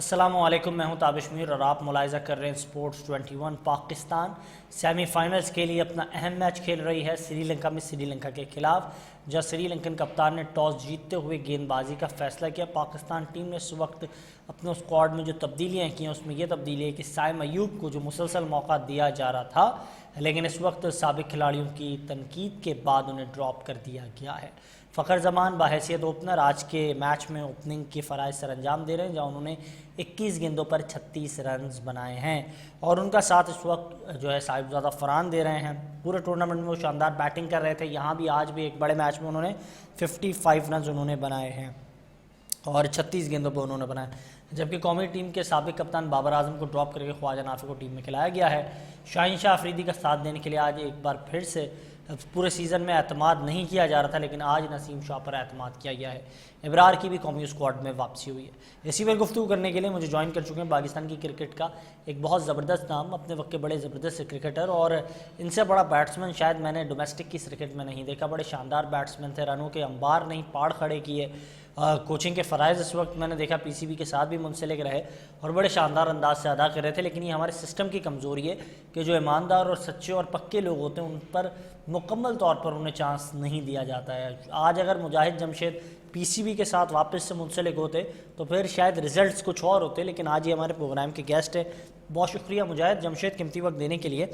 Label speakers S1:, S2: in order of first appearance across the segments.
S1: السلام علیکم، میں ہوں تابش میر اور آپ ملاحظہ کر رہے ہیں سپورٹس 21۔ پاکستان سیمی فائنلز کے لیے اپنا اہم میچ کھیل رہی ہے سری لنکا میں، سری لنکا کے خلاف، جہاں سری لنکن کپتان نے ٹاس جیتتے ہوئے گیند بازی کا فیصلہ کیا۔ پاکستان ٹیم نے اس وقت اپنے اسکواڈ میں جو تبدیلیاں کی ہیں اس میں یہ تبدیلی ہے کہ سائم ایوب کو جو مسلسل موقع دیا جا رہا تھا، لیکن اس وقت سابق کھلاڑیوں کی تنقید کے بعد انہیں ڈراپ کر دیا گیا ہے۔ فخر زمان بحیثیت اوپنر آج کے میچ میں اوپننگ کے فرائض سر انجام دے رہے ہیں، جہاں انہوں نے 21 گیندوں پر 36 رنز بنائے ہیں، اور ان کا ساتھ اس وقت جو ہے صاحبزادہ فرحان دے رہے ہیں۔ پورے ٹورنامنٹ میں وہ شاندار بیٹنگ کر رہے تھے، یہاں بھی آج بھی ایک بڑے میچ میں انہوں نے 55 رنز انہوں نے بنائے ہیں اور 36 گیندوں پہ انہوں نے بنائے، جبکہ قومی ٹیم کے سابق کپتان بابر اعظم کو ڈراپ کر کے خواجہ نافع کو ٹیم میں کھلایا گیا ہے۔ شاہین شاہ افریدی کا ساتھ دینے کے لیے آج ایک بار پھر سے پورے سیزن میں اعتماد نہیں کیا جا رہا تھا، لیکن آج نسیم شاہ پر اعتماد کیا گیا ہے۔ ابرار کی بھی قومی اسکواڈ میں واپسی ہوئی ہے۔ اسی پر گفتگو کرنے کے لیے مجھے جوائن کر چکے ہیں پاکستان کی کرکٹ کا ایک بہت زبردست نام، اپنے وقت کے بڑے زبردست کرکٹر، اور ان سے بڑا بیٹسمین شاید میں نے ڈومیسٹک کی کرکٹ میں نہیں دیکھا۔ بڑے شاندار بیٹسمین تھے، رنوں کے انبار نہیں پاڑ کھڑے کیے، کوچنگ کے فرائض اس وقت میں نے دیکھا پی سی بی کے ساتھ بھی منسلک رہے اور بڑے شاندار انداز سے ادا کر رہے تھے، لیکن یہ ہمارے سسٹم کی کمزوری ہے کہ جو ایماندار اور سچے اور پکے لوگ ہوتے ہیں ان پر مکمل طور پر انہیں چانس نہیں دیا جاتا ہے۔ آج اگر مجاہد جمشید پی سی بی کے ساتھ واپس سے منسلک ہوتے تو پھر شاید ریزلٹس کچھ اور ہوتے، لیکن آج یہ ہمارے پروگرام کے گیسٹ ہیں۔ بہت شکریہ مجاہد جمشید قیمتی وقت دینے کے لیے۔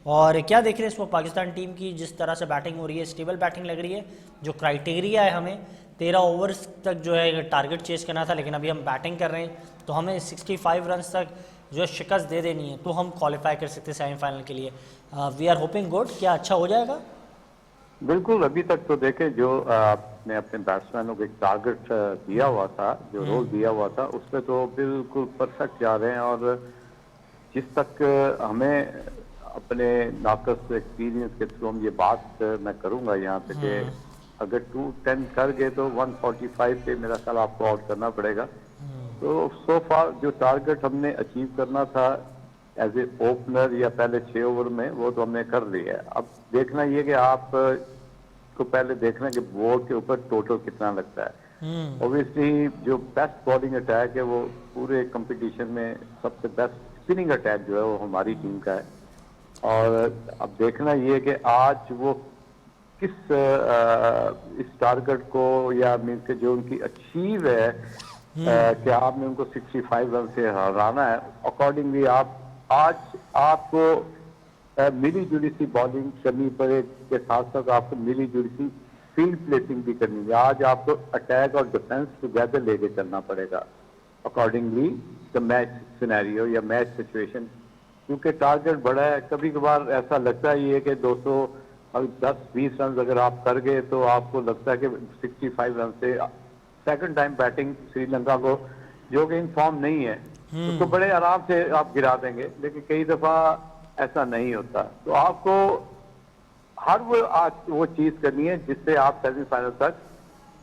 S1: اور کیا دیکھ رہے ہیں اس وقت پاکستان ٹیم کی جس طرح سے بیٹنگ ہو رہی ہے؟ اسٹیبل بیٹنگ لگ رہی ہے، جو کرائٹیریا ہے ہمیں 13 اوورز تک جو ہے ٹارگٹ چیز کرنا تھا، لیکن ابھی ہم بیٹنگ کر رہے ہیں تو ہمیں 65 رنز تک جو شکست دے دینی ہے تو ہم کوالیفائی کر سکتے سیمی فائنل کے لیے۔ وی آر ہوپنگ گڈ، کیا اچھا ہو جائے گا؟
S2: بالکل، ابھی تک تو دیکھیں جو آپ نے اپنے بیٹسمینوں کو ایک ٹارگٹ دیا ہوا تھا، جو رول دیا ہوا تھا، اس پہ تو بالکل پرفیکٹ جا رہے ہیں۔ اور جس تک ہمیں اپنے ناقص ایکسپیرینس کے تھرو یہ بات میں کروں گا یہاں پہ کہ اگر 210 کر گئے تو 145 پہ میرا خیال آپ کو آؤٹ کرنا پڑے گا۔ تو سو فار جو ٹارگٹ ہم نے اچیو کرنا تھا ایز اے اوپنر یا پہلے 6 اوور میں، وہ تو ہم نے کر لیا ہے۔ اب دیکھنا یہ کہ آپ کو پہلے دیکھنا کہ بورڈ کے اوپر ٹوٹل کتنا لگتا ہے۔ اوبویسلی جو بیسٹ بالنگ اٹیک ہے وہ پورے کمپٹیشن میں سب سے بیسٹ اسپننگ اٹیک جو ہے وہ ہماری ٹیم کا ہے، اور اب دیکھنا یہ کہ آج وہ کس اس ٹارگٹ کو یا مین کہ جو ان کی اچیو ہے کہ آپ نے ان کو 65 رن سے ہرانا ہے، اکارڈنگلی آج آپ کو ملی جلی سی بالنگ کرنی پڑے کے ساتھ ساتھ آپ کو ملی جلی سی فیلڈ پلیسنگ بھی کرنی ہے۔ آج آپ کو اٹیک اور ڈیفنس ٹوگیدر لے کے چلنا پڑے گا اکارڈنگلی دا میچ سینیریو یا میچ سچویشن، کیونکہ ٹارگٹ بڑا ہے۔ کبھی کبھار ایسا لگتا ہی ہے کہ 210-20 رنز اگر آپ کر گئے تو آپ کو لگتا ہے کہ 65 رن سے second time batting Sri Lanka کو جو کہ ان فارم نہیں ہے اس کو بڑے آرام سے آپ گرا دیں گے، لیکن کئی دفعہ ایسا نہیں ہوتا۔ تو آپ کو ہر وہ چیز کرنی ہے جس سے آپ سیمی فائنل تک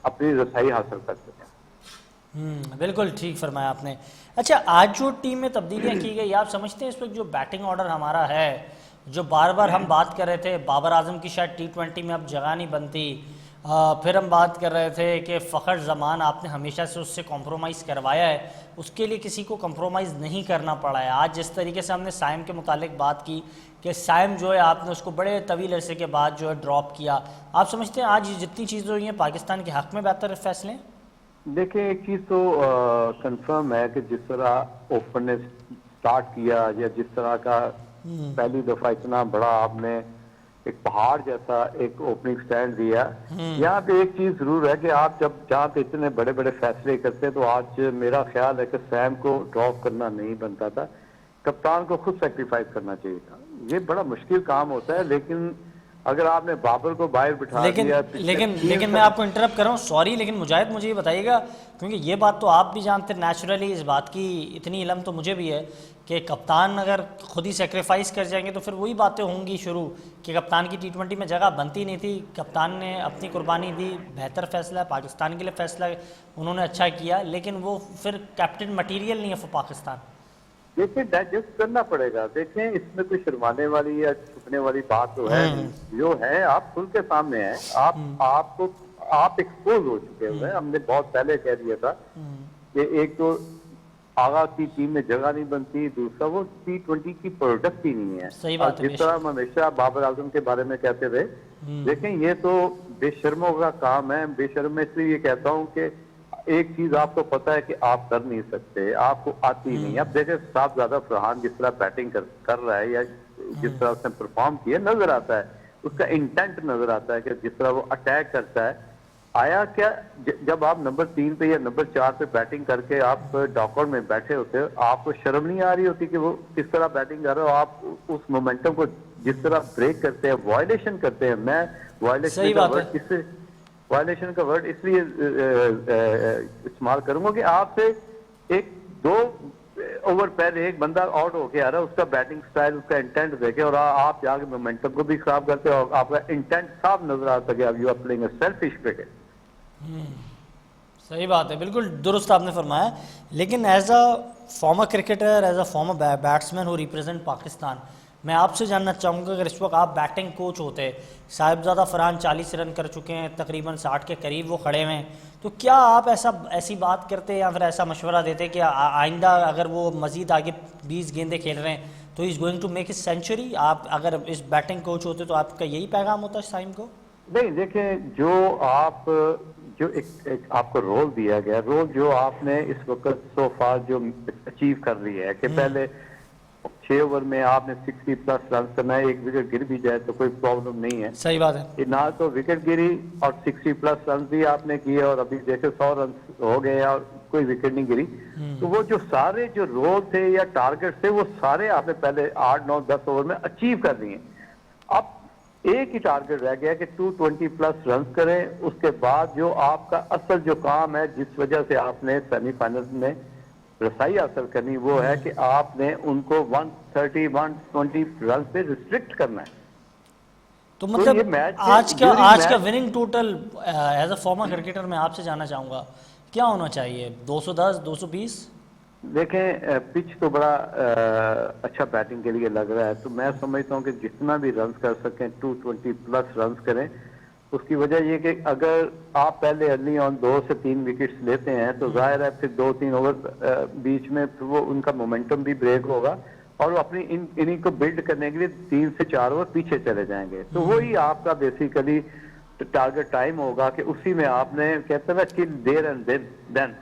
S2: اپنی رسائی حاصل کر سکیں۔
S1: بالکل ٹھیک فرمایا آپ نے۔ اچھا، آج جو ٹیم میں تبدیلیاں کی گئی، آپ سمجھتے ہیں اس وقت جو بیٹنگ آرڈر ہمارا ہے، جو بار بار ہم بات کر رہے تھے بابر اعظم کی شاید T20 میں اب جگہ نہیں بنتی، پھر ہم بات کر رہے تھے کہ فخر زمان آپ نے ہمیشہ سے اس سے کمپرومائز کروایا ہے، اس کے لیے کسی کو کمپرومائز نہیں کرنا پڑا ہے۔ آج جس طریقے سے ہم نے سائم کے متعلق بات کی کہ سائم جو ہے آپ نے اس کو بڑے طویل عرصے کے بعد جو ہے ڈراپ کیا، آپ سمجھتے ہیں آج جتنی چیزیں ہوئی ہیں پاکستان کے حق میں بہتر فیصلے ہیں؟
S2: دیکھیں، ایک چیز تو کنفرم ہے کہ جس طرح اوپن نے سٹارٹ کیا یا جس طرح کا پہلی دفعہ اتنا بڑا آپ نے ایک پہاڑ جیسا ایک اوپننگ سٹینڈ دیا، یہاں پہ ایک چیز ضرور ہے کہ آپ جب جہاں پہ اتنے بڑے بڑے فیصلے کرتے تو آج میرا خیال ہے کہ سیم کو ڈراپ کرنا نہیں بنتا تھا، کپتان کو خود سیکریفائز کرنا چاہیے تھا۔ یہ بڑا مشکل کام ہوتا ہے، لیکن اگر آپ نے بابر کو باہر بٹھا دیا
S1: لیکن میں آپ کو انٹرپٹ کر رہا ہوں، سوری، لیکن مجاہد مجھے یہ بتائیے گا، کیونکہ یہ بات تو آپ بھی جانتے ہیں نیچرلی، اس بات کی اتنی علم تو مجھے بھی ہے کہ کپتان اگر خود ہی سیکریفائز کر جائیں گے تو پھر وہی باتیں ہوں گی شروع کہ کپتان کی T20 میں جگہ بنتی نہیں تھی، کپتان نے اپنی قربانی دی، بہتر فیصلہ ہے پاکستان کے لیے، فیصلہ انہوں نے اچھا کیا، لیکن وہ پھر کیپٹن مٹیریل نہیں ہے فور پاکستان۔
S2: دیکھیں، ڈائجسٹ کرنا پڑے گا۔ دیکھیں، اس میں کوئی شرمانے والی یا چھپنے والی بات تو ہے نہیں، جو ہے آپ کھل کے سامنے ہیں، آپ ایکسپوز ہو چکے ہوئے ہیں۔ ہم نے بہت پہلے کہہ دیا تھا کہ ایک تو آغاز کی ٹیم میں جگہ نہیں بنتی، دوسرا وہ T20 کی پروڈکٹ ہی نہیں ہے.
S1: صحیح بات ہے.
S2: جس طرح ہم ہمیشہ بابر اعظم کے بارے میں کہتے تھے، دیکھیں یہ تو بے شرموں کا کام ہے. بے شرم میں اس لیے یہ کہتا ہوں کہ ایک چیز آپ کو پتا ہے کہ آپ کر نہیں سکتے، آپ کو آتی نہیں. اب دیکھیں صاحبزادہ فرحان جس طرح بیٹنگ کر رہا ہے یا جس طرح اس نے پرفارم کیا نظر آتا ہے، اس کا انٹینٹ نظر آتا ہے کہ جس طرح وہ اٹیک کرتا ہے. آیا کیا جب آپ نمبر 3 پہ یا نمبر 4 پہ بیٹنگ کر کے آپ ڈاک آؤٹ میں بیٹھے ہوتے ہو، آپ کو شرم نہیں آ رہی ہوتی کہ وہ کس طرح بیٹنگ کر رہے ہو؟ آپ اس مومنٹم کو جس طرح بریک کرتے ہیں، وائلیشن کرتے ہیں. میں وائلیشن کا ورڈ اس لیے استعمال کروں گا کہ آپ سے ایک 2 اوور پہلے ایک بندہ آؤٹ ہو کے آ رہا ہے، اس کا بیٹنگ سٹائل، اس کا انٹینٹ دیکھے، اور آپ جا کے مومنٹم کو بھی خراب کرتے ہو. آپ کا انٹینٹ صاف نظر آتا ہے کہ اب you are playing a selfish cricket.
S1: صحیح بات ہے، بالکل درست آپ نے فرمایا. لیکن as a former cricketer, as a former batsman who represent Pakistan, میں آپ سے جاننا چاہوں گا اگر اس وقت آپ بیٹنگ کوچ ہوتے، صاحبزادہ فرحان 40 رن کر چکے ہیں، تقریباً 60 کے قریب وہ کھڑے ہوئے ہیں، تو کیا آپ ایسی بات کرتے یا پھر ایسا مشورہ دیتے کہ آئندہ اگر وہ مزید آگے 20 گیندیں کھیل رہے ہیں تو is going to make a century? آپ اگر اس بیٹنگ کوچ ہوتے تو آپ کا یہی پیغام ہوتا سائم کو؟
S2: نہیں، دیکھیں جو ایک آپ کو رول دیا گیا، رول جو آپ نے اس وقت سو فار جو اچیو کر رہی ہے کہ پہلے 6 اوور میں آپ نے 60 پلس رن کرنا ہے. ایک وکٹ گر بھی جائے تو کوئی پرابلم نہیں ہے.
S1: صحیح بات ہے.
S2: نہ تو وکٹ گری اور 60 پلس رن بھی آپ نے کیے، اور ابھی دیکھے 100 رن ہو گئے اور کوئی وکٹ نہیں گری. تو وہ جو سارے جو رول تھے یا ٹارگٹ تھے، وہ سارے آپ نے پہلے 8 9 10 اوور میں اچیو کر لیے. اب ایک ہی ٹارگٹ رہ گیا کہ 220 پلس رنز کریں. اس کے بعد جو آپ کا اصل جو کام ہے، جس وجہ سے آپ نے سیمی فائنل میں رسائی حاصل کرنی، وہ ہے کہ آپ نے ان کو 130 120 رنز پہ ریسٹرکٹ کرنا ہے.
S1: تو مطلب آج کا winning total as a former cricketer میں آپ سے جاننا چاہوں گا کیا ہونا چاہیے؟ 210 220؟
S2: دیکھیں پچ تو بڑا اچھا بیٹنگ کے لیے لگ رہا ہے، تو میں سمجھتا ہوں کہ جتنا بھی رنز کر سکیں 220 پلس رنز کریں. اس کی وجہ یہ کہ اگر آپ پہلے ارلی آن 2 سے 3 وکٹس لیتے ہیں تو ظاہر ہے پھر 2-3 اوور بیچ میں پھر وہ ان کا مومنٹم بھی بریک ہوگا اور وہ اپنی اننگ کو بلڈ کرنے کے لیے 3 سے 4 اوور پیچھے چلے جائیں گے. تو وہی آپ کا بیسیکلی ٹارگٹ ٹائم ہوگا کہ اسی میں آپ نے کہتے ہیں نا کل دیر اینڈ دین،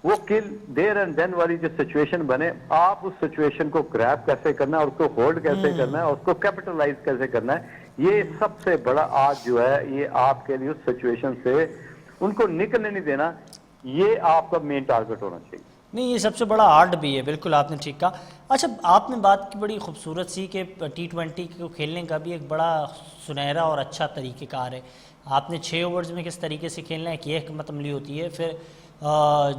S2: وہ کل دیر اینڈ دین والی جو سچویشن بنے، آپ اس سچویشن کو گریب کیسے کرنا ہے اور اس کو ہولڈ کیسے کرنا ہے اور اس کو کیپٹلائز کیسے کرنا ہے، یہ سب سے بڑا آج جو ہے یہ آپ کے لیے اس سچویشن سے ان کو نکلنے نہیں دینا، یہ آپ کا مین ٹارگٹ ہونا چاہیے.
S1: نہیں، یہ سب سے بڑا آرٹ بھی ہے، بالکل آپ نے ٹھیک کہا. اچھا، آپ نے بات کی بڑی خوبصورت سی کہ T20 کو کھیلنے کا بھی ایک بڑا سنہرا اور اچھا طریقہ کار ہے. آپ نے 6 اوورز میں کس طریقے سے کھیلنا ہے ایک یہ حکمت عملی ہوتی ہے. پھر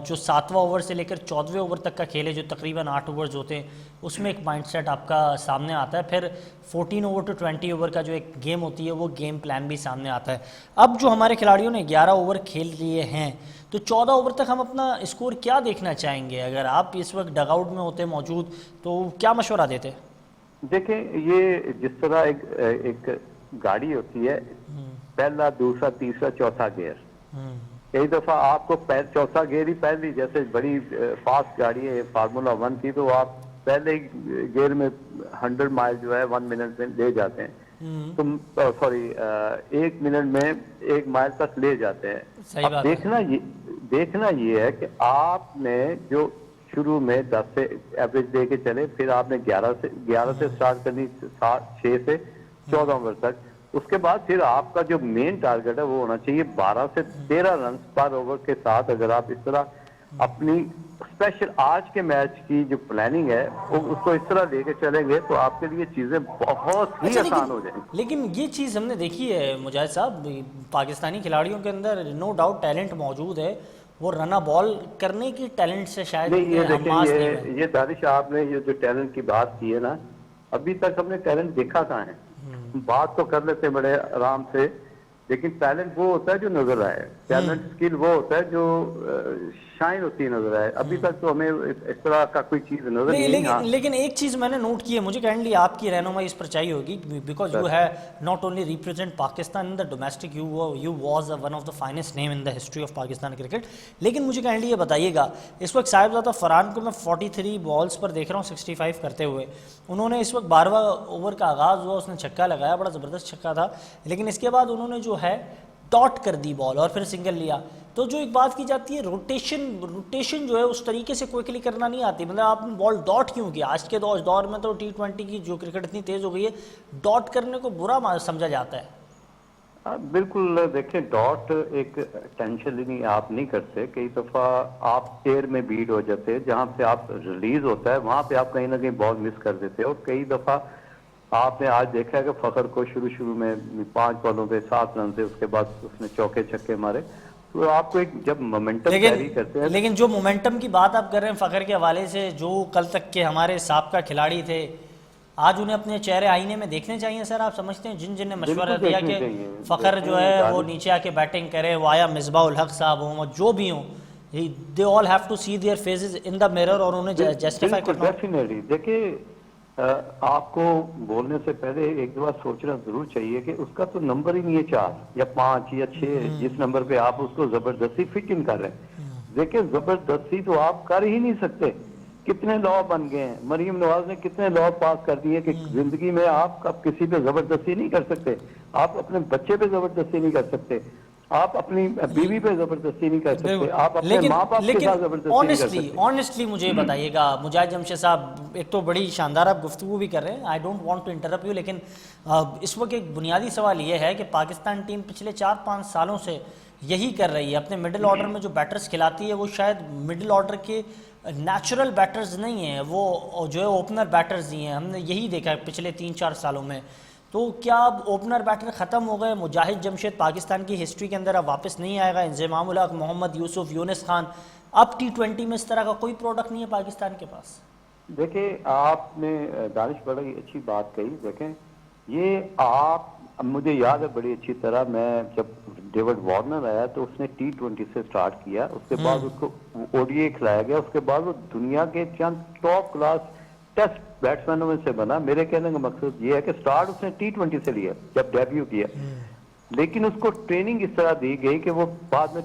S1: جو 7واں اوور سے لے کر 14ویں اوور تک کا کھیل ہے جو تقریباً 8 اوورز ہوتے ہیں، اس میں ایک مائنڈ سیٹ آپ کا سامنے آتا ہے. پھر 14 اوور ٹو 20 اوور کا جو ایک گیم ہوتی ہے وہ گیم پلان بھی سامنے آتا ہے. اب جو ہمارے کھلاڑیوں نے 11 اوور کھیل لیے ہیں تو 14 اوور تک ہم اپنا اسکور کیا دیکھنا چاہیں گے؟ اگر آپ اس وقت ڈگ آؤٹ میں ہوتے موجود تو کیا مشورہ دیتے؟
S2: دیکھیں، یہ جس طرح ایک گاڑی ہوتی ہے، پہلا دوسرا تیسرا چوتھا گیئر، کئی دفعہ آپ کو چوتھا گیئر ہی پہلی، جیسے بڑی فاسٹ گاڑی ہے فارمولا 1 کی، تو آپ پہلے گیئر میں 100 مائل جو ہے 1 منٹ میں لے جاتے ہیں. تم 1 منٹ میں 1 مائل تک لے جاتے ہیں. اب دیکھنا یہ ہے کہ آپ نے جو شروع میں 10 سے ایوریج دے کے چلے، پھر آپ نے 11 سے سٹارٹ کرنی، 6 سے 14 اوور تک. اس کے بعد پھر آپ کا جو مین ٹارگٹ ہے وہ ہونا چاہیے 12 سے 13 رنز پر اوور کے ساتھ. اگر آپ اس طرح اپنی اسپیشل آج کے میچ کی جو پلاننگ ہے اس کو اس طرح لے کے چلیں گے تو آپ کے لیے چیزیں بہت ہی آسان ہو جائیں گی.
S1: لیکن یہ چیز ہم نے دیکھی ہے مجاہد صاحب، پاکستانی کھلاڑیوں کے اندر نو ڈاؤٹ ٹیلنٹ موجود ہے، وہ رنا بال کرنے کی ٹیلنٹ سے شاید
S2: یہ دانش آپ نے یہ جو ٹیلنٹ کی بات کی ہے نا، ابھی تک ہم نے ٹیلنٹ دیکھا کہاں ہے. بات تو کر لیتے بڑے آرام سے، لیکن ٹیلنٹ وہ ہوتا ہے جو نظر آئے, ٹیلنٹ اسکل وہ ہوتا ہے جو شائن ہوتی نظر آئے. ابھی تک تو ہمیں اس طرح کا کوئی چیز نظر نہیں.
S1: لیکن ایک چیز میں نے نوٹ کی ہے, مجھے کائنڈلی آپ کی رہنمائی اس پر چاہیے ہوگی, بیکاز یو ہے not only represent Pakistan in the domestic, you was one of the finest name in the history of Pakistan cricket. لیکن مجھے کائنڈلی یہ بتائیے گا, اس وقت صاحبزادہ فرحان کو میں 43 بالز پر دیکھ رہا ہوں 65 کرتے ہوئے. انہوں نے اس وقت 12واں اوور کا آغاز ہوا, اس نے چھکا لگایا, بڑا زبردست چھکا تھا, لیکن اس کے بعد انہوں نے جو ہے ڈاٹ کر دی بال اور پھر سنگل لیا. تو جو ایک بات کی جاتی ہے روٹیشن جو ہے اس طریقے سے کوئکلی کرنا نہیں آتی, مطلب آپ نے بال ڈاٹ کیوں کیا؟ آج کے دور میں تو T20 کی جو کرکٹ اتنی تیز ہو گئی ہے, ڈاٹ کرنے کو برا سمجھا جاتا ہے.
S2: بالکل, دیکھیں ڈاٹ ایک ٹینشن آپ نہیں کرتے. کئی دفعہ آپ ایئر میں بیٹ ہو جاتے, جہاں سے آپ ریلیز ہوتا ہے وہاں پہ آپ کہیں نہ کہیں بال مس کر دیتے. اور کئی دفعہ آپ نے آج دیکھا ہے کہ فخر کو شروع میں 5 بالوں پہ 7 رن سے, اس کے بعد اس نے چوکے چھکے مارے. تو آپ کو ایک جب مومنٹم کیری کرتے ہیں,
S1: لیکن جو مومنٹم کی بات آپ کر رہے ہیں فخر کے حوالے سے, جو کل تک کے ہمارے سابقہ کھلاڑی تھے, آج انہیں اپنے چہرے آئینے میں دیکھنے چاہیے سر. آپ سمجھتے ہیں جن نے مشورہ دیا کہ فخر جو ہے وہ نیچے آ کے بیٹنگ کرے, وہ آیا مصباح الحق صاحب ہوں, جو بھی ہوں, they all have to see their faces in the mirror اور انہیں جسٹیفائی کرنا.
S2: ڈیفینیٹلی دیکھیں, آپ کو بولنے سے پہلے ایک دو بار سوچنا ضرور چاہیے کہ اس کا تو نمبر ہی نہیں ہے 4 یا 5 یا 6, جس نمبر پہ آپ اس کو زبردستی فٹ ان کر رہے ہیں. دیکھیں زبردستی تو آپ کر ہی نہیں سکتے. کتنے لاء بن گئے ہیں, مریم نواز نے کتنے لاء پاس کر دیے کہ زندگی میں آپ کسی پہ زبردستی نہیں کر سکتے, آپ اپنے بچے پہ زبردستی نہیں کر سکتے, آپ اپنی بیوی پہ زبردستی نہیں کر سکتے, آپ اپنے ماں باپ کے ساتھ زبردستی نہیں کر سکتے.
S1: آنیسٹلی مجھے بتائیے گا مجاہد جمشید صاحب, ایک تو بڑی شاندار آپ گفتگو بھی کر رہے ہیں, I don't want to interrupt you, لیکن اس وقت ایک بنیادی سوال یہ ہے کہ پاکستان ٹیم پچھلے 4-5 سالوں سے یہی کر رہی ہے, اپنے مڈل آرڈر میں جو بیٹرز کھلاتی ہے وہ شاید مڈل آرڈر کے نیچرل بیٹرز نہیں ہیں, وہ جو ہے اوپنر بیٹرز ہی ہیں. ہم نے یہی دیکھا ہے پچھلے 3-4 سالوں میں. تو کیا اب اوپنر بیٹر ختم ہو گئے؟ مجاہد جمشید پاکستان کی ہسٹری کے اندر اب واپس نہیں آئے گا؟ انضمام الحق, محمد یوسف, یونس خان, اب T20 میں اس طرح کا کوئی پروڈکٹ نہیں ہے پاکستان کے پاس.
S2: دیکھیں آپ نے دانش بڑی اچھی بات کہی. دیکھیں یہ آپ, مجھے یاد ہے بڑی اچھی طرح, میں جب ڈیوڈ وارنر آیا تو اس نے T20 سے سٹارٹ کیا, اس کے بعد اس کو ODI کھلایا گیا, اس کے بعد وہ دنیا کے چند ٹاپ کلاس ٹیسٹ بیٹسمینوں میں سے بنا. میرے کہنے کا مقصد یہ ہے کہ سٹارٹ اس نے T20 سے لیا جب ڈیبیو کیا, لیکن اس کو ٹریننگ اس طرح دی گئی کہ وہ بعد میں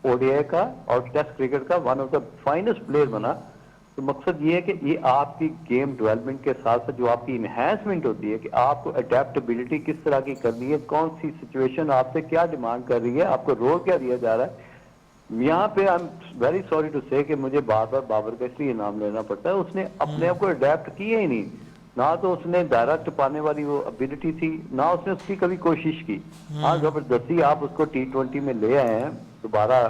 S2: ODI کا اور ٹیسٹ کرکٹ کا one of the finest player بنا. تو مقصد یہ ہے کہ یہ آپ کی گیم ڈیولپمنٹ کے ساتھ ساتھ جو آپ کی انہینسمنٹ ہوتی ہے کہ آپ کو اڈیپٹیبلٹی کس طرح کی کرنی ہے, کون سی سچویشن آپ سے کیا ڈیمانڈ کر رہی ہے, آپ کو رول کیا دیا جا رہا ہے. یہاں پہ I am very sorry to say کہ مجھے بار بار بابر کا اس لیے نام لینا پڑتا ہے, اس نے اپنے آپ کو اڈیپٹ کیا ہی نہیں. نہ تو اس نے ڈائریکٹ پانے والی وہ ابیلٹی تھی, نہ اس نے اس کی کبھی کوشش کی. ہاں زبردستی آپ اس کو T20 میں لے آئے ہیں دوبارہ,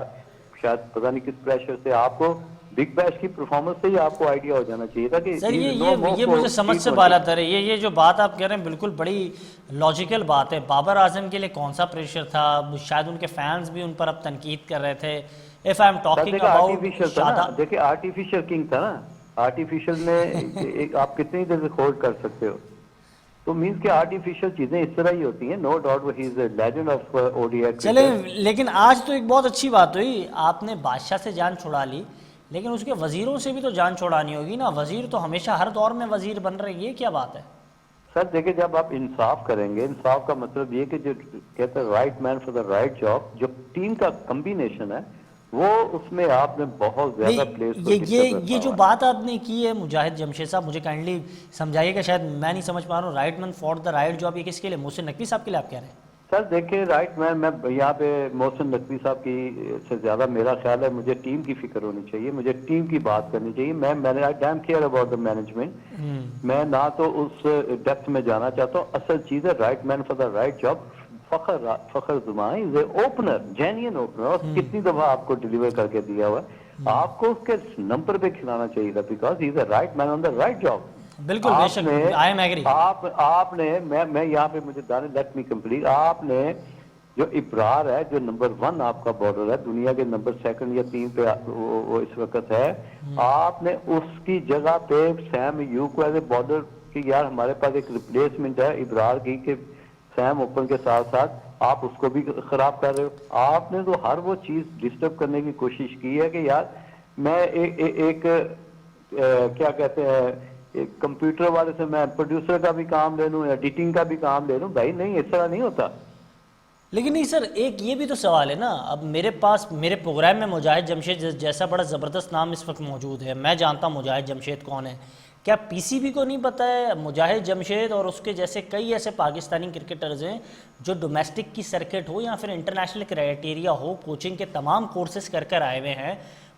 S2: شاید پتہ نہیں کس پریشر سے. آپ کو بگ بیش کی پرفارمنس سے ہی آپ کو آئیڈیا ہو جانا چاہیے تھا کہ
S1: سر یہ مجھے سمجھ سے بالا تر ہے. یہ جو بات آپ کہہ رہے ہیں بالکل بڑی لاجیکل بات ہے. بابر اعظم کے لیے کون سا پریشر تھا؟ شاید ان کے فینس بھی ان پر اب تنقید کر رہے تھے. if I am talking about شادہ,
S2: دیکھیں آرٹیفیشل کنگ تھا نا, آرٹیفیشل میں آپ کتنی دیر سے ہولڈ کر سکتے ہو, تو مینس کہ آرٹیفیشل چیزیں اس طرح ہی ہوتی ہیں. No doubt he is a legend of ODI.
S1: چلیں, لیکن آج تو ایک بہت اچھی بات ہوئی, آپ نے بادشاہ سے جان چھڑا لی, لیکن اس کے وزیروں سے بھی تو جان چھوڑانی ہوگی نا. وزیر تو ہمیشہ ہر دور میں وزیر بن رہے, یہ کیا بات ہے؟
S2: سر دیکھیں, جب آپ انصاف کریں گے, انصاف کا مطلب یہ کہ جو کہتے ہیں right man for the right job, جو ٹیم کا کمبینیشن ہے وہ اس میں آپ نے بہت زیادہ پلیس.
S1: یہ جو بات آپ نے کی ہے مجاہد جمشید صاحب, مجھے کائنڈلی سمجھائیے گا, شاید میں نہیں سمجھ پا رہا ہوں. Right man for the right job, یہ کس کے لیے؟ محسن نقوی صاحب کے لیے آپ کہہ رہے ہیں؟
S2: سر دیکھیں رائٹ مین, میں یہاں پہ محسن نقوی صاحب کی سے زیادہ میرا خیال ہے مجھے ٹیم کی فکر ہونی چاہیے, مجھے ٹیم کی بات کرنی چاہیے. میں I damn care about the management. میں نہ تو اس ڈیپتھ میں جانا چاہتا ہوں. اصل چیز ہے right man for the right job. Fakhar Zaman is a opener, جینین opener, اور کتنی دفعہ آپ کو ڈیلیور کر کے دیا ہوا ہے. آپ کو اس کے نمبر پہ کھلانا چاہیے تھا, because he is a right man on the right job.
S1: بالکل بے شک, آئی ایم ایگری.
S2: آپ نے, میں یہاں پہ مجھے لیٹ می کمپلیٹ, آپ نے جو ابرار ہے, جو نمبر 1 آپ کا بارڈر ہے, دنیا کے نمبر 2 یا 3 پہ وہ اس وقت ہے, آپ نے اس کی جگہ پہ سیم ایوب کو ایز اے بارڈر کی, یار ہمارے پاس ایک ریپلیسمنٹ ہے ابرار کی کہ سیم اوپن کے ساتھ ساتھ آپ اس کو بھی خراب کر رہے ہو. آپ نے تو ہر وہ چیز ڈسٹرب کرنے کی کوشش کی ہے کہ یار میں ایک کیا کہتے ہیں کمپیوٹر والے سے میں پروڈیوسر کا بھی کام لے لوں, ایڈیٹنگ کا بھی کام لے لوں. بھائی نہیں, اس طرح نہیں ہوتا.
S1: لیکن نہیں سر, ایک یہ بھی تو سوال ہے نا, اب میرے پاس میرے پروگرام میں مجاہد جمشید جیسا بڑا زبردست نام اس وقت موجود ہے, میں جانتا ہوں مجاہد جمشید کون ہے. کیا پی سی بی کو نہیں پتہ ہے مجاہد جمشید اور اس کے جیسے کئی ایسے پاکستانی کرکٹرز ہیں جو ڈومیسٹک کی سرکٹ ہو یا پھر انٹرنیشنل کرائٹیریا ہو, کوچنگ کے تمام کورسز کر آئے ہوئے ہیں,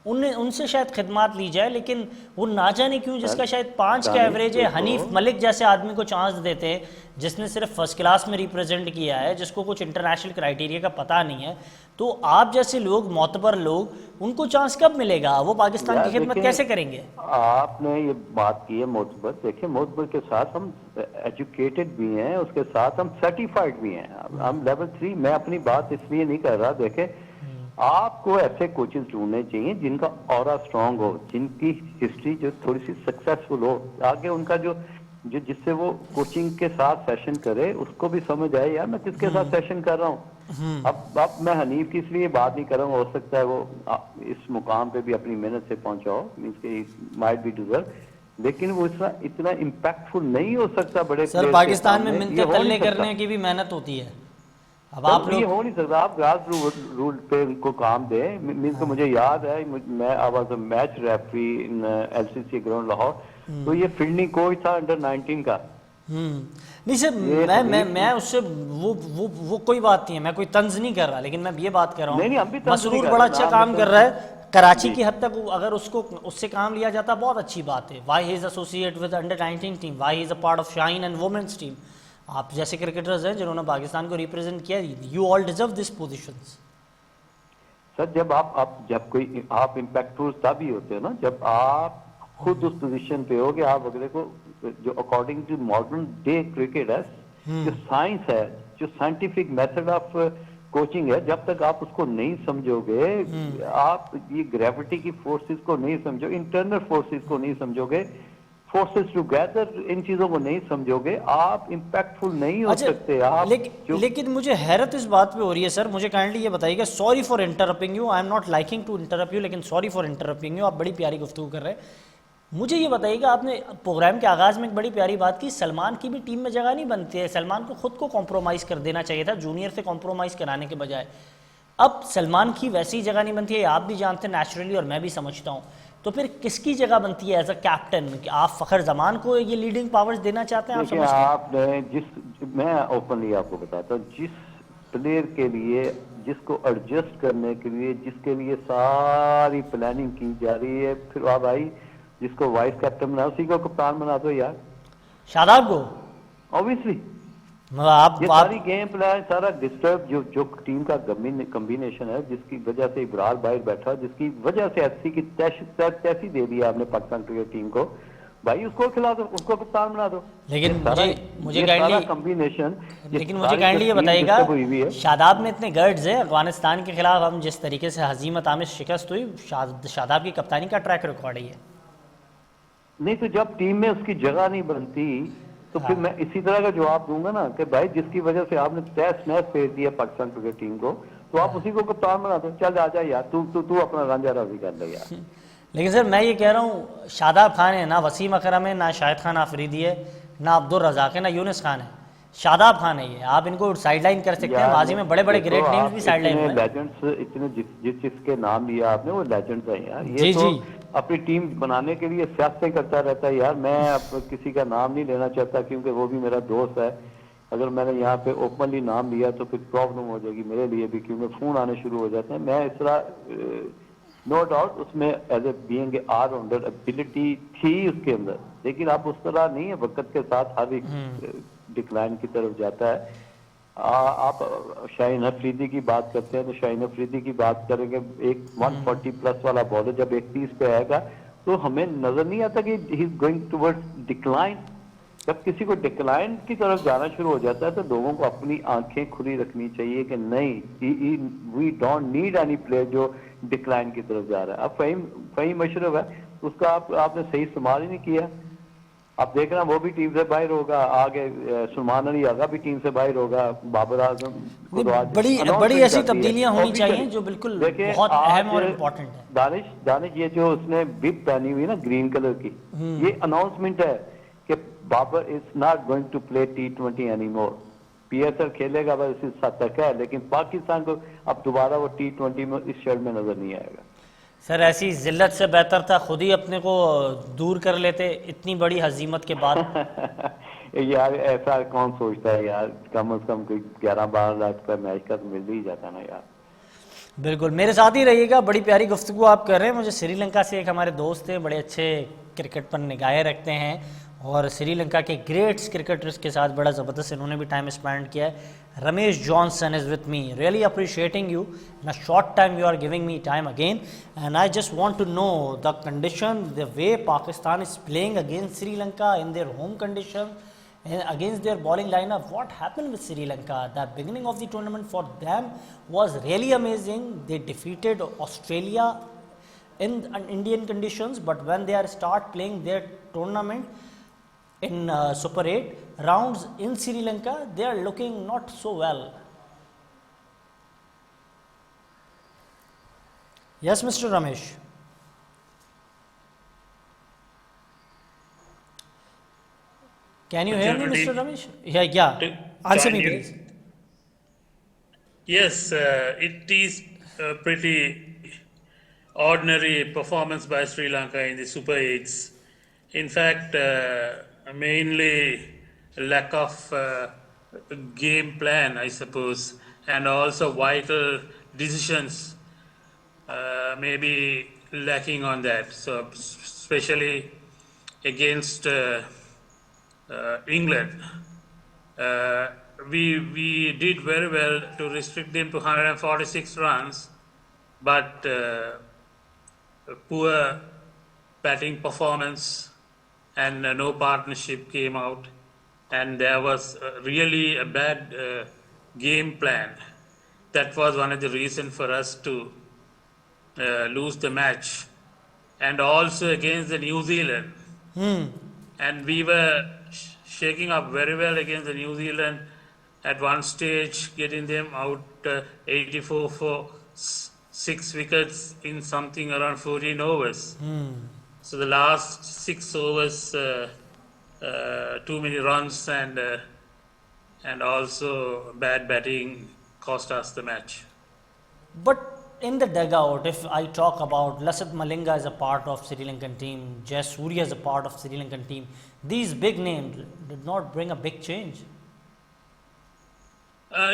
S1: ان سے شاید خدمات لی جائے, لیکن وہ نہ جانے کیوں جس کا شاید 5 کا ایوریج ہے, حنیف ملک جیسے آدمی کو چانس دیتے ہیں جس نے صرف فرسٹ کلاس میں ریپریزنٹ کیا ہے, جس کو کچھ انٹرنیشنل کرائٹیریا کا پتہ نہیں ہے, تو آپ جیسے لوگ معتبر لوگ ان کو چانس کب ملے گا؟ وہ پاکستان کی خدمت کیسے کریں گے؟
S2: آپ نے یہ بات کی ہے معتبر, دیکھیں معتبر کے ساتھ ہم ایجوکیٹڈ بھی ہیں, اس کے ساتھ ہم سرٹیفائڈ بھی ہیں, ہم لیول 3. میں اپنی بات اس لیے نہیں کر رہا, دیکھیں آپ کو ایسے کوچز ڈھونڈنے چاہیے جن کا اورا اسٹرانگ ہو, جن کی ہسٹری جو تھوڑی سی سکسیسفل ہو, آگے ان کا جو جس سے وہ کوچنگ کے ساتھ سیشن کرے اس کو بھی سمجھ آئے یار میں کس کے ساتھ سیشن کر رہا ہوں. اب میں حنیف کی اس لیے بات نہیں کر رہا ہوں, ہو سکتا ہے وہ اس مقام پہ بھی اپنی محنت سے پہنچا ہو, مینس کہ مائٹ بی ڈیزرو, لیکن وہ اتنا امپیکٹفل نہیں ہو سکتا بڑے
S1: سر پاکستان میں منتیں تلنے کرنے کی بھی محنت ہوتی ہے. اب آپ
S2: یہ ہو نہیں سکتا, آپ گراس رول پہ ان کو کام دیں. مینس کہ مجھے یاد ہے میں was a match referee in L C C ground Lahore, تو یہ فیلڈنگ کوچ تھا انڈر 19 کا.
S1: نہیں سر, میں اس سے وہ کوئی بات نہیں ہے, میں کوئی طنز نہیں کر رہا, لیکن میں یہ بات کر رہا ہوں مسرور بڑا اچھا کام کر رہا ہے کراچی کی حد تک, اگر اس سے کام لیا جاتا بہت اچھی بات ہے. Why he is associate with under 19 team, why he is a part of shine and women's team. آپ جیسے کرکٹرز ہیں جنہوں نے پاکستان کو ریپرزینٹ کیا, you all deserve this positions.
S2: Sir جب آپ امپیکٹفل تبھی ہوتے ہیں نا جب آپ خود اس پوزیشن پہ ہو کہ آپ اگلے کو جو according to modern day cricket ہے, جو سائنس ہے, جو سائنٹیفک میتھڈ آف کوچنگ ہے, جب تک آپ اس کو نہیں سمجھو گے, آپ یہ گریوٹی کی فورسز کو نہیں سمجھو, انٹرنل فورسز کو نہیں سمجھو گے, فورسز ٹوگیدر ان چیزوں کو نہیں سمجھو گے, آپ امپیکٹفل نہیں ہو سکتے.
S1: لیکن مجھے حیرت اس بات پہ ہو رہی ہے سر, مجھے کائنڈلی یہ بتائیے گا, sorry for interrupting you, I am not liking to interrupt you, لیکن سوری فار انٹرپٹنگ یو, آپ بڑی پیاری گفتگو کر رہے ہیں. مجھے یہ بتائیے گا, آپ نے پروگرام کے آغاز میں ایک بڑی پیاری بات کی, سلمان کی بھی ٹیم میں جگہ نہیں بنتی ہے, سلمان کو خود کو کمپرومائز کر دینا چاہیے تھا جونیئر سے کمپرومائز کرانے کے بجائے. اب سلمان کی ویسی جگہ نہیں بنتی ہے, آپ بھی جانتے ہیں نیچرلی اور میں بھی سمجھتا ہوں, تو پھر کس کی جگہ بنتی ہے ایز اے کیپٹن؟ کہ آپ فخر زمان کو یہ لیڈنگ پاورز دینا چاہتے ہیں؟ آپ سمجھتے ہیں
S2: آپ نے میں اوپنلی آپ کو بتاتا ہوں, جس پلیئر کے لیے, جس کو ایڈجسٹ کرنے کے لیے, جس کے لیے ساری پلاننگ کی جا رہی ہے, پھر آپ آئی جس کو وائس کیپٹن بنا اسی کو کپتان بنا دو یار,
S1: شاداب کو.
S2: اوبیسلی
S1: آپ
S2: یہ ساری گیم پلان سارا ڈسٹرب جو ٹیم کا کمبینیشن ہے, جس کی وجہ سے ابرار باہر بیٹھا, جس کی وجہ سے ایس سی کی تیسی دے دی آپ نے پاکستان کرکٹ ٹیم کو, بھائی اس کو کھلا دو, اس کو کپتان بنا دو.
S1: لیکن مجھے
S2: کائنڈلی
S1: یہ بتائیے گا, شاداب میں اتنے گرڈز ہیں, افغانستان کے خلاف ہم جس طریقے سے ہزیمت آمیز شکست ہوئی, شاداب کی کپتانی کا ٹریک ریکارڈ ہے.
S2: نہیں تو جب ٹیم میں اس کی جگہ نہیں بنتی تو پھر میں اسی طرح کا جواب دوں گا نا کہ بھائی جس کی وجہ سے آپ نے ٹیسٹ میچ پھیر دیا پاکستان کرکٹ ٹیم کو, تو آپ اسی کو کپتان بنا دو, چل آ جا یار, تو اپنا رانجھا راضی کر لے یار.
S1: لیکن سر میں یہ کہہ رہا ہوں, شاداب خان ہے, نہ وسیم اکرم ہے, نہ شاہد خان آفریدی ہے, نہ عبدالرزاق ہے, نہ یونس خان ہے, شاداب خان ہے. یہ آپ ان کو سائڈ لائن کر سکتے ہیں, ماضی میں بڑے بڑے گریٹ نیمز بھی سائڈ لائن ہوئے.
S2: لیجنڈز اتنے جس کے نام لیا آپ نے وہ لیجنڈز ہیں یار. یہ تو اپنی ٹیم بنانے کے لیے سیاستیں کرتا رہتا ہے یار. میں اب کسی کا نام نہیں لینا چاہتا کیونکہ وہ بھی میرا دوست ہے. اگر میں نے یہاں پہ اوپنلی نام لیا تو پھر پرابلم ہو جائے گی میرے لیے بھی, کیونکہ فون آنے شروع ہو جاتے ہیں. میں اس طرح نو ڈاؤٹ اس میں as a being a all rounder ability تھی اس کے اندر, لیکن اب اس طرح نہیں ہے. وقت کے ساتھ ہر ایک ڈکلائن کی طرف جاتا ہے. آپ شاہین افریدی کی بات کرتے ہیں تو شاہین افریدی کی بات کریں گے, ایک 140 پلس والا بالر جب 31 پہ آئے گا تو ہمیں نظر نہیں آتا کہ ہی از گوئنگ ٹوورڈ ڈکلائن. جب کسی کو ڈکلائن کی طرف جانا شروع ہو جاتا ہے تو لوگوں کو اپنی آنکھیں کھلی رکھنی چاہیے کہ نہیں, we don't need any player جو ڈکلائن کی طرف جا رہا ہے. اب فہیم اشرف ہے, اس کا آپ نے صحیح استعمال ہی نہیں کیا. اب دیکھ رہا وہ بھی ٹیم سے باہر ہوگا, آگے سلمان علی آغا بھی ٹیم سے باہر ہوگا, بابر اعظم کو تو آج
S1: بڑی
S2: announcement
S1: ایسی
S2: کر دی ہے.
S1: تبدیلیاں ہونی
S2: Officially.
S1: چاہیے جو بالکل
S2: دیکھیں
S1: بہت اہم
S2: آج
S1: اور امپورٹنٹ ہے.
S2: دانش یہ جو اس نے بپ پہنی ہوئی نا گرین کلر کی, یہ اناؤنسمنٹ ہے کہ Babar is not going to play T20 any more. P S L کھیلے گا بس اس حد تک ہے, لیکن پاکستان کو اب دوبارہ وہ T20 میں اس شرٹ میں نظر نہیں آئے گا.
S1: سر ایسی ذلت سے بہتر تھا خود ہی اپنے کو دور کر لیتے اتنی بڑی ہزیمت کے بعد.
S2: یار ایسا کون سوچتا ہے یار, کم از کم کوئی 11-12 لاکھ کا میچ کا تو مل ہی جاتا نا یار.
S1: بالکل میرے ساتھ ہی رہیے گا, بڑی پیاری گفتگو آپ کر رہے ہیں. مجھے سری لنکا سے ایک ہمارے دوست ہیں, بڑے اچھے کرکٹ پر نگاہیں رکھتے ہیں اور سری لنکا کے گریٹس کرکٹرز کے ساتھ بڑا زبردست انہوں نے بھی ٹائم اسپینڈ کیا ہے. Ramesh Johnson is with me, really appreciating you in a short time, you are giving me time again, and I just want to know the condition, the way Pakistan is playing against Sri Lanka in their home condition, against their bowling lineup. What happened with Sri Lanka? The beginning of the tournament for them was really amazing. They defeated Australia in Indian conditions, but when they are start playing their tournament in Super 8 rounds in Sri Lanka, they are looking not so well. Yes, Mr. Ramesh. Can you hear me, Mr. Ramesh? Yeah. Answer me, please.
S3: Yes, it is a pretty ordinary performance by Sri Lanka in the Super 8s. In fact, mainly lack of game plan, I suppose, and also vital decisions maybe lacking on that. So, especially against England, we did very well to restrict them to 146 runs, but poor batting performance and no partnership came out, and there was really a bad game plan. That was one of the reasons for us to lose the match, and also against the New Zealand. And we were shaking up very well against the New Zealand at one stage, getting them out 84 for 6 wickets in something around 14 overs. So the last 6 overs, too many runs and also bad batting cost us the match.
S1: But in the dugout, if I talk about Lasith Malinga as a part of Sri Lankan team, Jayasuriya as a part of Sri Lankan team, these big names did not bring a big change.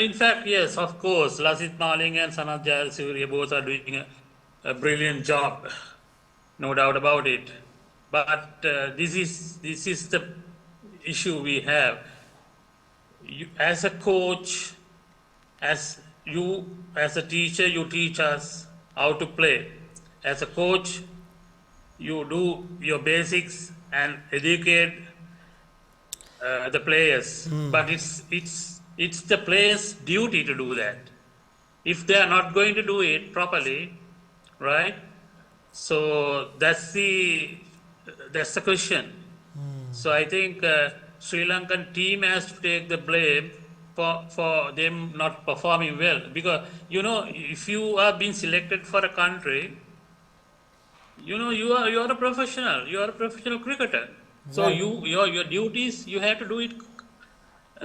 S3: In fact, yes, of course, Lasith Malinga and Sanath Jayasuriya both are doing a brilliant job, no doubt about it. But this is the issue we have. You, as a coach, as a teacher, you teach us how to play. As a coach, you do your basics and educate the players. But it's the players' duty to do that. If they are not going to do it properly, right? So that's the question. So I think Sri Lankan team has to take the blame for them not performing well, because if you are being selected for a country, you are a professional, you are a professional cricketer. So your duties, you have to do it.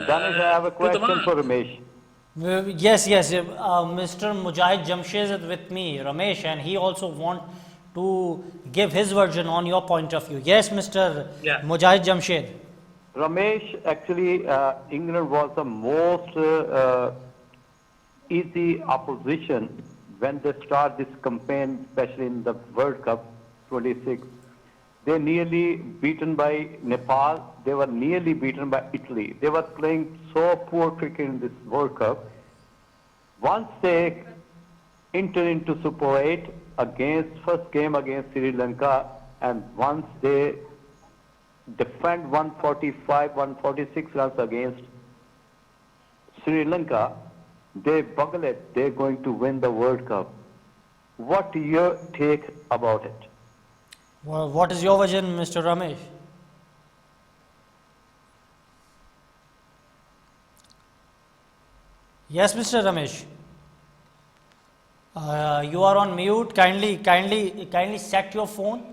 S2: Danish, I have a question for Ramesh.
S1: Yes, Mr. Mujahid Jamshed is with me, Ramesh, and he also want to give his version on your point of view. Yes, Mr. Mujahid Jamshed.
S2: Ramesh, actually, England was the most easy opposition when they start this campaign, especially in the World Cup 26. They nearly beaten by Nepal. They were nearly beaten by Italy. They were playing so poor cricket in this World Cup. Once they enter into Super 8 first game against Sri Lanka, and once they defend 145, 146 runs against Sri Lanka, they bugle it, they're going to win the World Cup. What is your take about it?
S1: Well, what is your version, Mr. Ramesh? Yes, Mr. Ramesh. You are on mute. Kindly set your phone,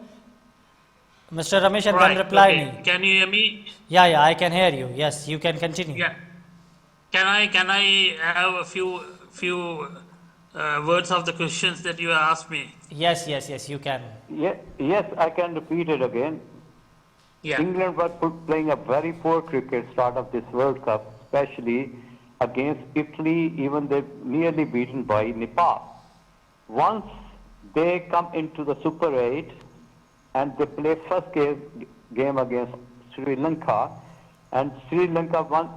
S1: Mr. Ramesh, and then
S3: Right.
S1: reply
S3: Okay.
S1: me.
S3: Can you hear me?
S1: Yeah, I can hear you. Yes, you can continue.
S3: Yeah. Can I have a few words of the questions that you asked me?
S1: Yes, you can.
S2: Yes, I can repeat it again.
S3: Yeah.
S2: England were playing a very poor cricket start of this World Cup, especially against Italy, even they nearly beaten by Nepal. Once they come into the Super 8 and they play first game against Sri Lanka, and Sri Lanka won,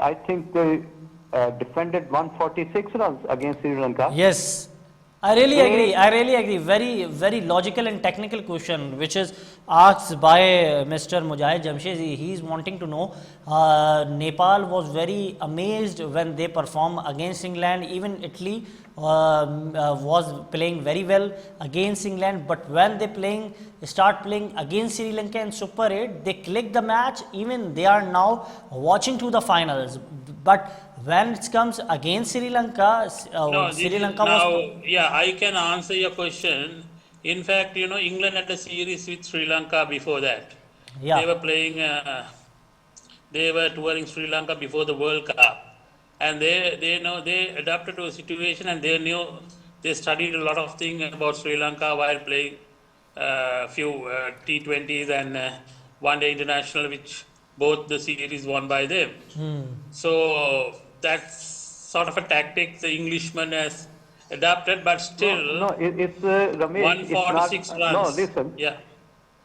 S2: I think they defended 146 runs against Sri Lanka.
S1: Yes, I really agree. Very logical and technical question, which is asked by Mr. Mujahid Jamshed. He is wanting to know. Nepal was very amazed when they performed against England. Even Italy was playing very well against England. But when they start playing against Sri Lanka in Super 8, they click the match. Even they are now watching to the finals. But when it comes against Sri Lanka,
S3: No,
S1: Sri Lanka was.
S3: yeah, I can answer your question. In fact, England had a series with Sri Lanka before that.
S1: Yeah.
S3: They were playing, they were touring Sri Lanka before the World Cup. And they adapted to a situation, and they studied a lot of things about Sri Lanka while playing few T20s and one day international, which both the series won by them. So that's sort of a tactic the Englishman has adapted, but still,
S2: It's Ramesh. It's
S3: 146
S2: not,
S3: runs.
S2: No, listen.
S3: Yeah,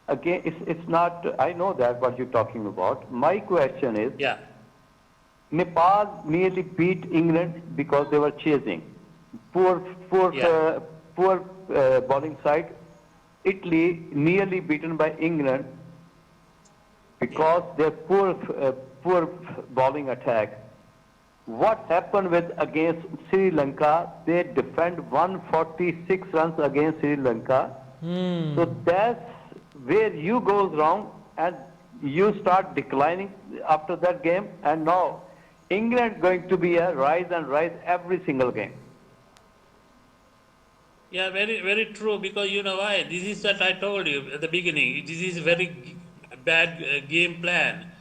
S2: Again, it's not. I know that what you're talking about. My question is,
S3: yeah,
S2: Nepal nearly beat England because they were chasing. Poor
S3: Yeah.
S2: bowling side. Italy nearly beaten by England because their poor bowling attack. What happened against Sri Lanka? They defend 146 runs against Sri Lanka. So that's where you goes wrong, and you start declining after that game. And now England going to be a rise and rise every single game.
S3: yeah, very, very true. Because you know why? This is what I told you at the beginning. This is very bad game plan.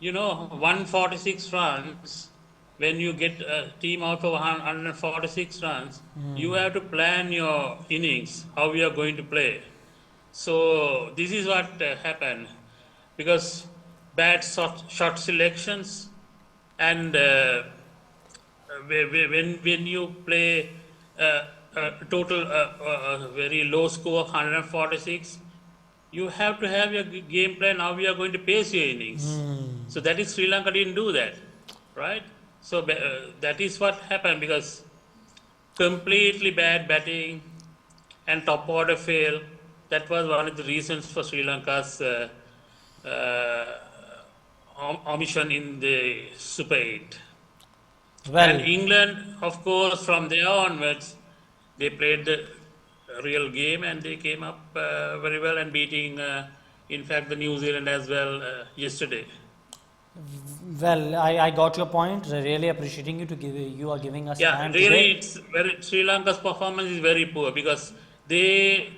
S3: 146 runs. When you get a team out for 146 runs, you have to plan your innings, how you are going to play. So this is what happened, because bad shot selections, and when you play total very low score of 146, you have to have your game plan how you are going to pace your innings. So that is Sri Lanka didn't do that, right? So that is what happened, because completely bad batting and top order fail. That was one of the reasons for Sri Lanka's omission in the Super 8.
S1: Well,
S3: And England, of course, from there onwards, they played the real game, and they came up very well and beating, in fact, the New Zealand as well yesterday.
S1: I got your point. Really appreciating you are giving us
S3: Yeah,
S1: time
S3: really,
S1: today.
S3: Sri Lanka's performance is very poor, because they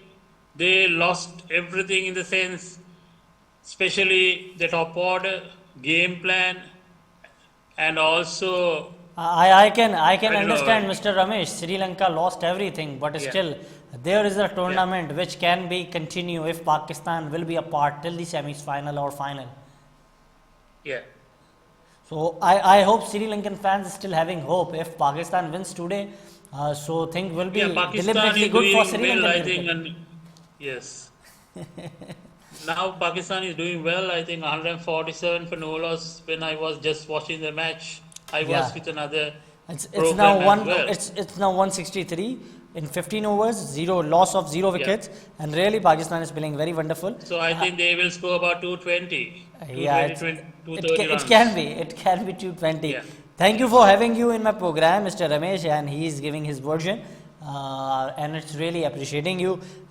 S3: lost everything, in the sense, especially the top order, game plan, and also
S1: I can
S3: don't know.
S1: understand, Mr. Ramesh. Sri Lanka lost everything, but
S3: Yeah.
S1: still there is a tournament which can be continue if Pakistan will be a part till the semi-final or final.
S3: yeah.
S1: So I hope Sri Lankan fans still having hope. If Pakistan wins today, so things will be
S3: Yeah, Pakistan
S1: deliberately
S3: is
S1: good
S3: doing
S1: for Sri
S3: well,
S1: Lankan
S3: I
S1: cricket.
S3: think, and yes. Now Pakistan is doing well. I think 147 for no loss. When I was just watching the match, I was
S1: Yeah.
S3: with another
S1: It's
S3: program
S1: now
S3: as well.
S1: it's now 163 in 15 overs, zero wickets, and really Pakistan is playing very wonderful.
S3: So I think they will score about 220.
S1: Yeah,
S3: 230 runs.
S1: it can be 220.
S3: Yeah.
S1: Thank you for having you in my program, Mr. Ramesh, and he is giving his version. And it's really appreciating you.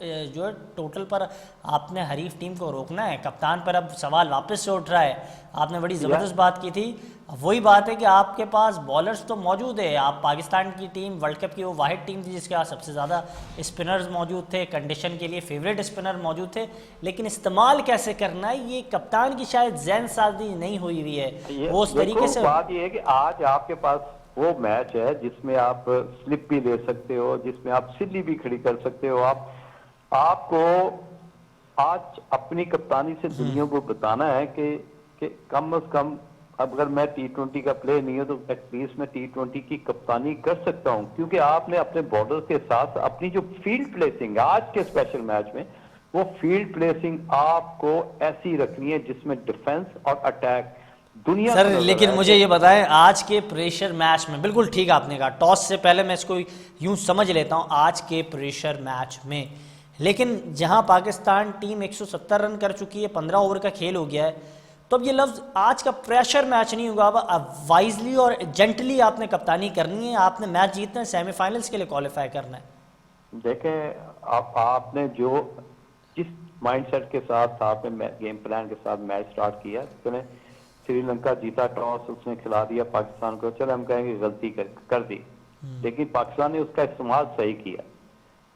S1: جو ہے total پر آپ نے حریف team کو روکنا ہے. کپتان پر اب سوال واپس سے اٹھ رہا ہے. آپ نے بڑی زبردست بات کی تھی. وہی بات ہے کہ آپ کے پاس بالرز تو موجود ہے. آپ پاکستان کی ٹیم ورلڈ کپ کی وہ واحد ٹیم تھی جس کے پاس سب سے زیادہ اسپنرز موجود تھے, کنڈیشن کے لیے فیوریٹ اسپنر موجود تھے, لیکن استعمال کیسے کرنا ہے یہ کپتان کی شاید ذہن سازی نہیں ہوئی ہوئی ہے. وہ اس طریقے سے
S2: بات یہ ہے کہ آج آپ کے پاس وہ میچ ہے جس میں آپ سلپ بھی لے سکتے ہو, جس میں آپ سلی بھی کھڑی کر سکتے ہو. آپ کو آج اپنی کپتانی سے دنیا کو بتانا ہے کہ کم از کم اب اگر میں T20 کا پلے نہیں ہوں تو ایٹ لیسٹ میں T20 کی کپتانی کر سکتا ہوں, کیونکہ آپ نے اپنے بارڈر کے ساتھ اپنی جو فیلڈ پلیسنگ آج کے اسپیشل میچ میں وہ فیلڈ پلیسنگ آپ کو ایسی رکھنی ہے جس میں ڈیفنس اور اٹیک دنیا
S1: سر. لیکن مجھے یہ بتائیں آج کے پریشر میچ میں, بالکل ٹھیک آپ نے کہا, ٹاس سے پہلے میں اس کو یوں سمجھ لیتا ہوں آج کے پریشر میچ میں, لیکن جہاں پاکستان ٹیم 170 رن کر چکی ہے, 15 اوور کا کھیل ہو گیا ہے, تو اب یہ لفظ آج کا پریشر میچ نہیں ہوگا. اب وائزلی اور جنٹلی آپ نے کپتانی کرنی ہے, آپ نے میچ جیتنا ہے, سیمی فائنلز کے لیے کوالیفائی کرنا ہے.
S2: دیکھیں آپ نے جس مائنڈ سیٹ کے ساتھ آپ نے گیم پلان کے ساتھ میچ سٹارٹ کیا, سری لنکا جیتا ٹاس, اس نے کھلا دیا پاکستان کو, چلے ہم کہیں گے غلطی کر دی, لیکن پاکستان نے اس کا استعمال صحیح کیا.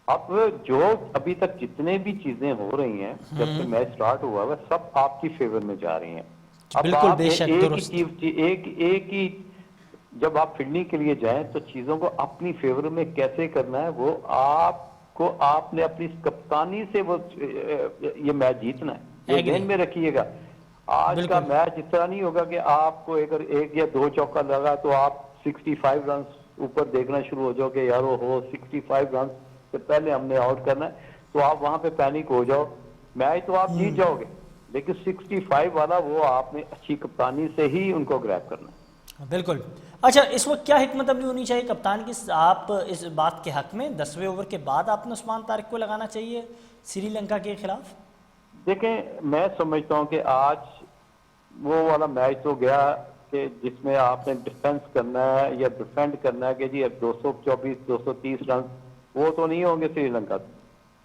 S2: اب جو ابھی تک جتنے بھی چیزیں ہو رہی ہیں جب سے میچ سٹارٹ ہوا ہے سب آپ کی فیور میں جا رہی ہیں. اب آپ ایک ہی جب آپ فیلڈنگ کے لیے جائیں تو چیزوں کو اپنی فیور میں کیسے کرنا ہے وہ آپ نے اپنی کپتانی سے وہ یہ میچ جیتنا ہے, یہ ذہن میں رکھیے گا. آج کا میچ اس طرح نہیں ہوگا کہ آپ کو اگر ایک یا دو چوکا لگا تو آپ 65 رنز اوپر دیکھنا شروع ہو جاؤ کہ یار ہو 65 رنز سے پہلے ہم نے آؤٹ کرنا ہے, تو آپ وہاں پہ پینک ہو جاؤ. میچ تو آپ جیت جاؤ گے, لیکن 65 والا وہ آپ نے اچھی کپتانی سے ہی ان کو گریب کرنا ہے.
S1: بالکل. اچھا, اس وقت کیا حکمت عملی ہونی چاہیے کپتان کی آپ اس بات کے حق میں 10ویں اوور کے بعد آپ نے عثمان طارق کو لگانا چاہیے سری لنکا کے خلاف؟
S2: دیکھیں میں سمجھتا ہوں کہ آج وہ والا میچ تو گیا کہ جس میں آپ نے ڈیفنس کرنا ہے یا ڈیفینڈ کرنا ہے کہ جی اب 224 230 رن وہ تو نہیں ہوں گے سری لنکا سے.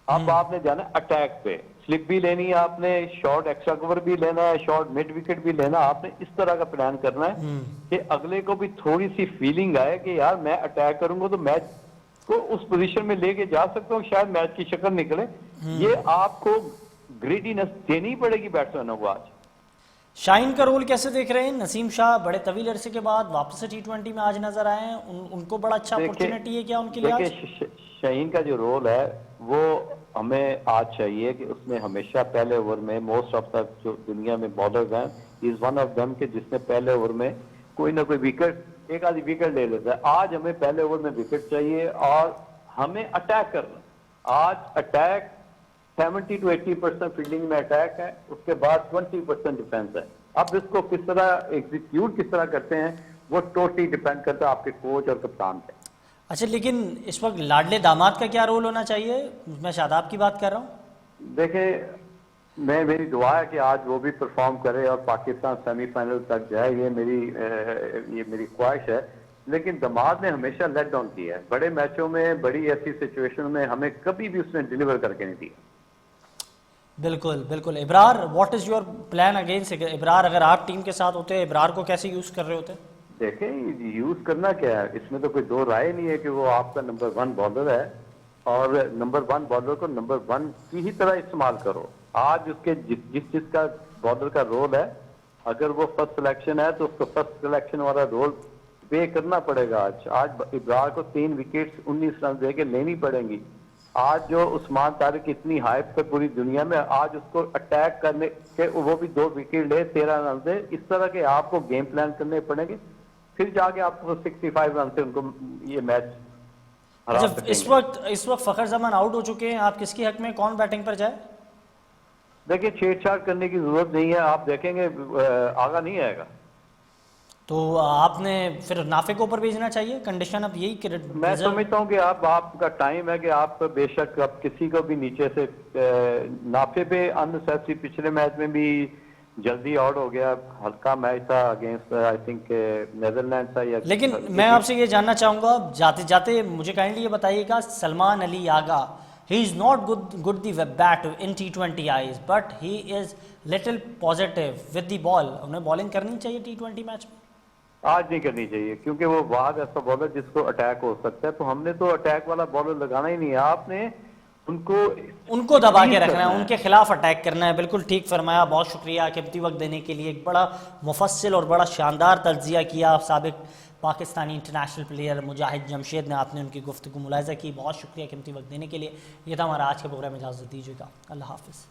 S2: اب آپ نے جانا اٹیک پہ, سلپ بھی لینی ہے آپ نے, شارٹ ایکسٹرا کور بھی لینا ہے, شارٹ مڈ وکٹ بھی لینا. آپ نے اس طرح کا پلان کرنا ہے کہ اگلے کو بھی تھوڑی سی فیلنگ آئے کہ یار میں اٹیک کروں گا تو میچ کو اس پوزیشن میں لے کے جا سکتا ہوں, شاید میچ کی شکل نکلے. یہ آپ کو گریڈینس دینی پڑے گی بیٹسمینوں کو. آج
S1: شاہین کا رول کیسے دیکھ رہے ہیں؟ نسیم شاہ بڑے طویل عرصے کے بعد واپس سے T20 میں آج نظر آئے ہیں, ان کو بڑا اچھا اپورچونٹی ہے کیا ان کے لیے؟
S2: دیکھیں شاہین کا جو رول ہے وہ ہمیں آج چاہیے کہ اس نے ہمیشہ پہلے اوور میں موسٹ آف دا جو دنیا میں بالرز ہیں از ون آف دم کہ جس نے پہلے اوور میں کوئی نہ کوئی وکٹ, ایک آدھی وکٹ لے لیتا ہے. آج ہمیں پہلے اوور میں وکٹ چاہیے اور ہمیں اٹیک کرنا. آج اٹیک 70 to 80% فیلڈنگ میں اٹیک ہے, اس کے بعد 20% ڈیفینس ہے. اب اس کو کس طرح ایگزیکیوٹ کس طرح کرتے ہیں وہ ٹوٹلی ڈیپینڈ کرتا ہے آپ کے کوچ اور کپتان پہ.
S1: اچھا, لیکن اس وقت لاڈلے داماد کا کیا رول ہونا چاہیے؟ میں شاداب کی بات کر رہا ہوں.
S2: دیکھیں میری دعا ہے کہ آج وہ بھی پرفارم کرے اور پاکستان سیمی فائنل تک جائے, یہ میری خواہش ہے. لیکن داماد نے ہمیشہ لیٹ ڈاؤن کیا ہے بڑے میچوں میں, بڑی ایسی سچویشن میں ہمیں کبھی بھی اس نے ڈیلیور کر کے نہیں دیا.
S1: بالکل بالکل. Abrar, what is your plan against Abrar? اگر آپ ٹیم کے ساتھ ہوتے ابرار کو کیسے یوز کر رہے ہوتے؟
S2: دیکھیں یوز کرنا کیا ہے, اس میں تو کوئی دو رائے نہیں ہے کہ وہ آپ کا نمبر 1 بالر ہے اور نمبر 1 بالر کو نمبر 1 کی ہی طرح استعمال کرو. آج اس کے جس کا بالر کا رول ہے, اگر وہ فرسٹ سلیکشن ہے تو اس کو فرسٹ سلیکشن والا رول پے کرنا پڑے گا. آج ابرار کو 3 وکٹس 19 رن دے کے لینی پڑیں گی. آج جو عثمان طارق اتنی ہائپ پہ پوری دنیا میں, آج اس کو اٹیک کرنے کے وہ بھی 2 وکٹ لے 13 رن دے, اس طرح کے آپ کو گیم پلان کرنے پڑیں گے, پھر جا کے آپ کو 65 رن سے ان کو یہ میچ ہرا سکیں گے.
S1: اس وقت فخر زمان آؤٹ ہو چکے ہیں, آپ کس کے حق میں کون بیٹنگ پر جائے؟
S2: دیکھیں چھیڑ چھاڑ کرنے کی ضرورت نہیں ہے, آپ دیکھیں گے آگا نہیں آئے گا.
S1: تو آپ نے پھر نافے کو اوپر بھیجنا چاہیے, کنڈیشن اب یہی.
S2: میں سمجھتا ہوں کہ آپ کا ٹائم ہے کہ آپ بے شک اب کسی کو بھی نیچے سے نافے پہ انسیسری. پچھلے میچ میں بھی جلدی آؤٹ ہو گیا, ہلکا میچ تھا اگینسٹ آئی تھنک نیدرلینڈ تھا.
S1: لیکن میں آپ سے یہ جاننا چاہوں گا جاتے جاتے مجھے کائنڈلی یہ بتائیے گا, سلمان علی آغا He is not good the bat in T20Is, but he is little positive with the ball. انہیں بالنگ کرنی چاہیے T20 میچ میں.
S2: آج نہیں کرنی چاہیے کیونکہ وہ واحد ایسا بالر جس کو اٹیک ہو سکتا ہے, تو ہم نے تو اٹیک والا بالر لگانا ہی نہیں ہے. آپ نے ان کو
S1: دبا کے رکھنا ہے, ان کے خلاف اٹیک کرنا ہے. بالکل ٹھیک فرمایا, بہت شکریہ قیمتی وقت دینے کے لیے. ایک بڑا مفصل اور بڑا شاندار تجزیہ کیا سابق پاکستانی انٹرنیشنل پلیئر مجاہد جمشید نے. آپ نے ان کی گفتگو ملاحظہ کی. بہت شکریہ قیمتی وقت دینے کے لیے. یہ تھا ہمارا آج کے پروگرام. اجازت دیجیے گا. اللہ حافظ.